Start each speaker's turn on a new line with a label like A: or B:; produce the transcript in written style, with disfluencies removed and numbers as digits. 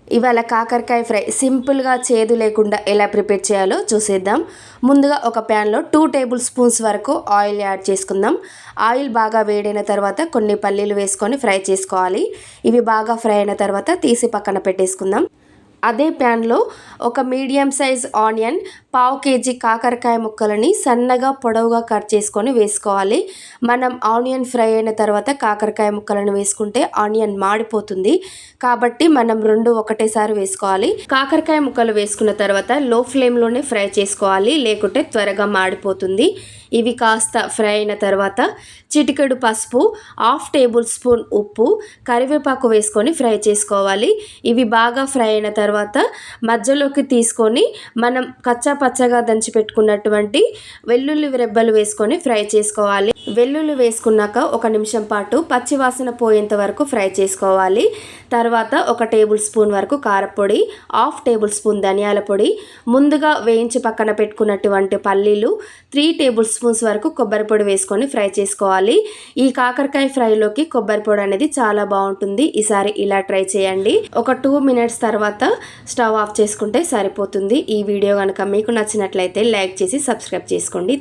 A: ఇవాళ కాకరకాయ ఫ్రై సింపుల్గా చేదు లేకుండా ఎలా ప్రిపేర్ చేయాలో చూసేద్దాం. ముందుగా ఒక ప్యాన్లో 2 టేబుల్ స్పూన్స్ వరకు ఆయిల్ యాడ్ చేసుకుందాం. ఆయిల్ బాగా వేడైన తర్వాత కొన్ని పల్లీలు వేసుకొని ఫ్రై చేసుకోవాలి. ఇవి బాగా ఫ్రై అయిన తర్వాత తీసి పక్కన పెట్టేసుకుందాం. అదే ప్యాన్లో ఒక మీడియం సైజ్ ఆనియన్, 1/2 కేజీ కాకరకాయ ముక్కలని సన్నగా పొడవుగా కట్ చేసుకొని వేసుకోవాలి. మనం ఆనియన్ ఫ్రై అయిన తర్వాత కాకరకాయ ముక్కలను వేసుకుంటే ఆనియన్ మాడిపోతుంది. కాబట్టి మనం 2 ఒకటేసారి వేసుకోవాలి. కాకరకాయ ముక్కలు వేసుకున్న తర్వాత లో ఫ్లేమ్లోనే ఫ్రై చేసుకోవాలి, లేకుంటే త్వరగా మాడిపోతుంది. ఇవి కాస్త ఫ్రై అయిన తర్వాత చిటికెడు పసుపు, 1/2 టేబుల్ స్పూన్ ఉప్పు, కరివేపాకు వేసుకొని ఫ్రై చేసుకోవాలి. ఇవి బాగా ఫ్రై అయిన తర్వాత మధ్యలోకి తీసుకొని మనం కచ్చా పచ్చగా దంచి పెట్టుకున్నటువంటి వెల్లుల్లి రెబ్బలు వేసుకొని ఫ్రై చేసుకోవాలి. వెల్లుల్లి వేసుకున్నాక 1 నిమిషం పాటు పచ్చివాసన పోయేంత వరకు ఫ్రై చేసుకోవాలి. తర్వాత 1 టేబుల్ స్పూన్ వరకు కారపొడి, 1/2 టేబుల్ స్పూన్ ధనియాల పొడి, ముందుగా వేయించి పక్కన పెట్టుకున్నటువంటి పల్లీలు, 3 టేబుల్ స్పూన్స్ వరకు కొబ్బరి పొడి వేసుకొని ఫ్రై చేసుకోవాలి. ఈ కాకరకాయ ఫ్రైలోకి కొబ్బరి పొడి అనేది చాలా బాగుంటుంది. ఈసారి ఇలా ట్రై చేయండి. ఒక 2 మినిట్స్ తర్వాత స్టవ్ ఆఫ్ చేసుకుంటే సరిపోతుంది. ఈ వీడియో కనుక మీకు నచ్చినట్లయితే లైక్ చేసి సబ్స్క్రైబ్ చేసుకోండి.